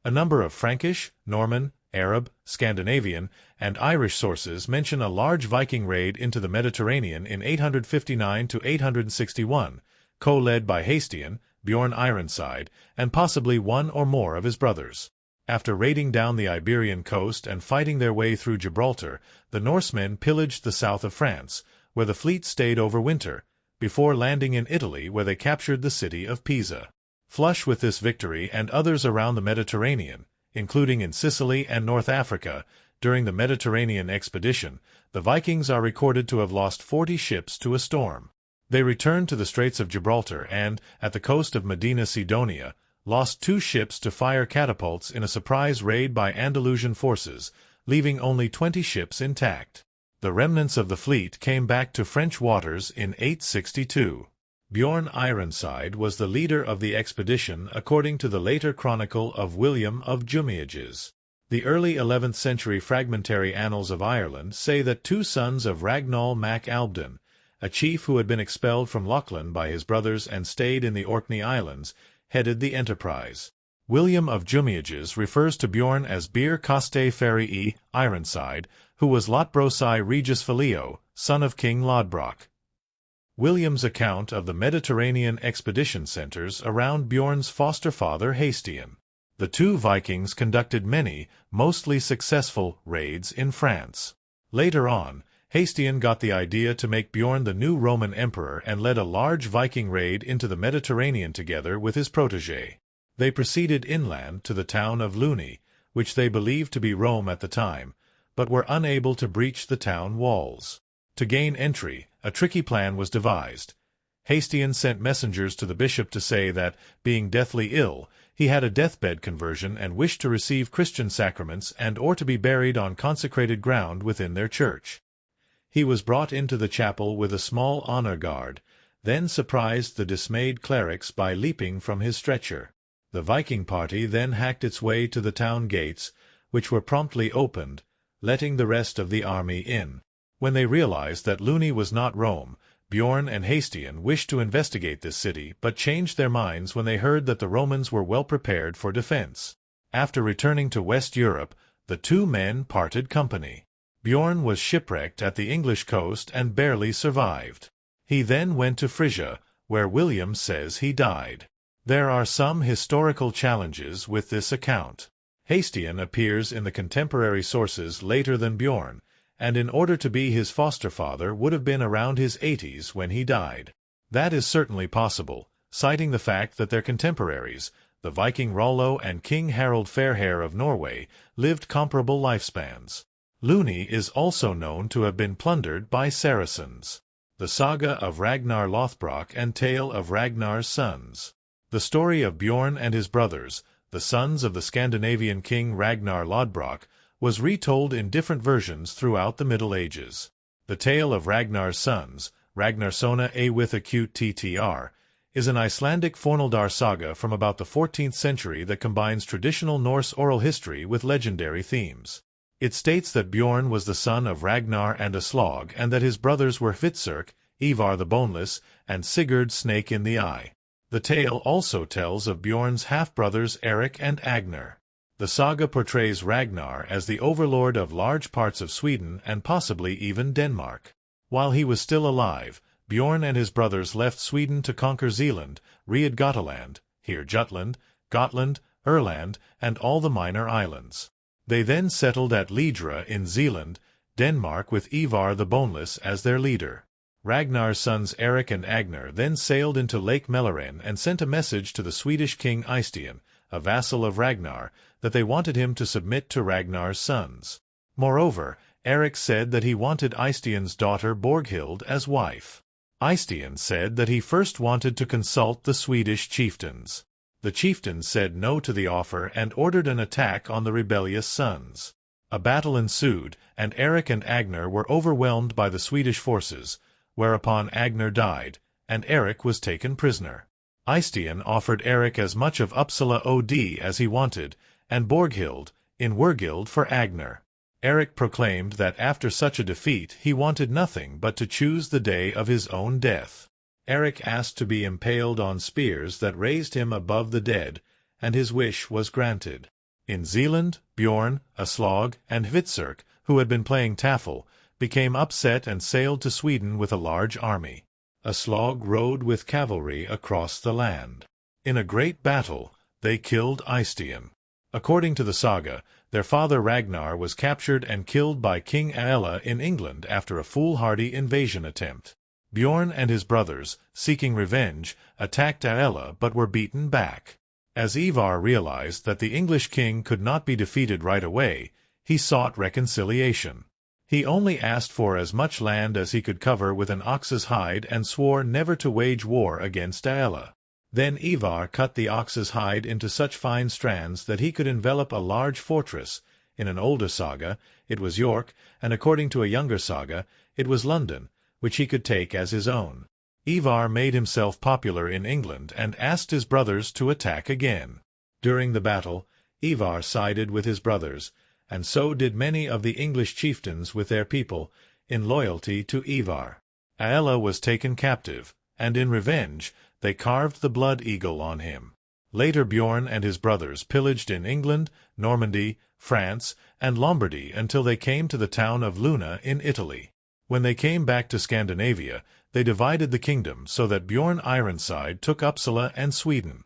A number of Frankish, Norman, Arab, Scandinavian, and Irish sources mention a large Viking raid into the Mediterranean in 859 to 861, co-led by Hastein, Björn Ironside, and possibly one or more of his brothers. After raiding down the Iberian coast and fighting their way through Gibraltar, the Norsemen pillaged the south of France, where the fleet stayed over winter, before landing in Italy where they captured the city of Pisa. Flush with this victory and others around the Mediterranean, including in Sicily and North Africa, during the Mediterranean expedition, the Vikings are recorded to have lost 40 ships to a storm. They returned to the Straits of Gibraltar and, at the coast of Medina Sidonia, lost 2 ships to fire catapults in a surprise raid by Andalusian forces, leaving only 20 ships intact. The remnants of the fleet came back to French waters in 862. Björn Ironside was the leader of the expedition according to the later chronicle of William of Jumiages. The early 11th century fragmentary annals of Ireland say that 2 sons of Ragnar mac Albdin, a chief who had been expelled from Lochlan by his brothers and stayed in the Orkney Islands, headed the enterprise. William of Jumiages refers to Björn as Bir Coste Ferry Ironside, who was Lodbrosai Regis Filio, son of King Lodbrok. William's account of the Mediterranean expedition centers around Björn's foster father Hastein. The 2 Vikings conducted many, mostly successful, raids in France. Later on, Hastein got the idea to make Björn the new Roman emperor and led a large Viking raid into the Mediterranean together with his protégé. They proceeded inland to the town of Luni, which they believed to be Rome at the time, but were unable to breach the town walls. To gain entry, a tricky plan was devised. Hastein sent messengers to the bishop to say that, being deathly ill, he had a deathbed conversion and wished to receive Christian sacraments and or to be buried on consecrated ground within their church. He was brought into the chapel with a small honor guard, then surprised the dismayed clerics by leaping from his stretcher. The Viking party then hacked its way to the town gates, which were promptly opened, letting the rest of the army in. When they realized that Luni was not Rome, Björn and Hastein wished to investigate this city but changed their minds when they heard that the Romans were well prepared for defense. After returning to West Europe, the 2 men parted company. Björn was shipwrecked at the English coast and barely survived. He then went to Frisia, where William says he died. There are some historical challenges with this account. Hastein appears in the contemporary sources later than Björn, and in order to be his foster father would have been around his 80s when he died. That is certainly possible, citing the fact that their contemporaries, the Viking Rollo and King Harald Fairhair of Norway, lived comparable lifespans. Luni is also known to have been plundered by Saracens. The saga of Ragnar Lodbrok and tale of Ragnar's sons. The story of Björn and his brothers, the sons of the Scandinavian king Ragnar Lodbrok, was retold in different versions throughout the Middle Ages. The tale of Ragnar's sons, Ragnarsona a with acute ttr, is an Icelandic Fornaldar saga from about the 14th century that combines traditional Norse oral history with legendary themes. It states that Björn was the son of Ragnar and Aslog and that his brothers were Hvitserk, Ivar the Boneless, and Sigurd Snake in the Eye. The tale also tells of Björn's half-brothers Eric and Agnar. The saga portrays Ragnar as the overlord of large parts of Sweden and possibly even Denmark. While he was still alive, Björn and his brothers left Sweden to conquer Zealand, Ried Gotaland, here Jutland, Gotland, Erland, and all the minor islands. They then settled at Lidra in Zealand, Denmark with Ivar the Boneless as their leader. Ragnar's sons Eric and Agnar then sailed into Lake Mälaren and sent a message to the Swedish king Eystein, a vassal of Ragnar, that they wanted him to submit to Ragnar's sons. Moreover, Eric said that he wanted Eystein's daughter Borghild as wife. Eystein said that he first wanted to consult the Swedish chieftains. The chieftains said no to the offer and ordered an attack on the rebellious sons. A battle ensued, and Eric and Agnar were overwhelmed by the Swedish forces, whereupon Agnar died, and Eric was taken prisoner. Eystein offered Eric as much of Uppsala od as he wanted, and Borghild, in Wergild for Agnar. Eric proclaimed that after such a defeat he wanted nothing but to choose the day of his own death. Eric asked to be impaled on spears that raised him above the dead, and his wish was granted. In Zealand, Björn, Aslog, and Hvitserk, who had been playing taffel, became upset and sailed to Sweden with a large army. Aslog rode with cavalry across the land. In a great battle, they killed Hastein. According to the saga, their father Ragnar was captured and killed by King Aella in England after a foolhardy invasion attempt. Björn and his brothers, seeking revenge, attacked Aella but were beaten back. As Ivar realized that the English king could not be defeated right away, he sought reconciliation. He only asked for as much land as he could cover with an ox's hide and swore never to wage war against Aella. Then Ivar cut the ox's hide into such fine strands that he could envelop a large fortress. In an older saga, it was York, and according to a younger saga, it was London, which he could take as his own. Ivar made himself popular in England and asked his brothers to attack again. During the battle, Ivar sided with his brothers, and so did many of the English chieftains with their people, in loyalty to Ivar. Aella was taken captive, and in revenge, they carved the blood eagle on him. Later Björn and his brothers pillaged in England, Normandy, France, and Lombardy until they came to the town of Luna in Italy. When they came back to Scandinavia, they divided the kingdom so that Björn Ironside took Uppsala and Sweden.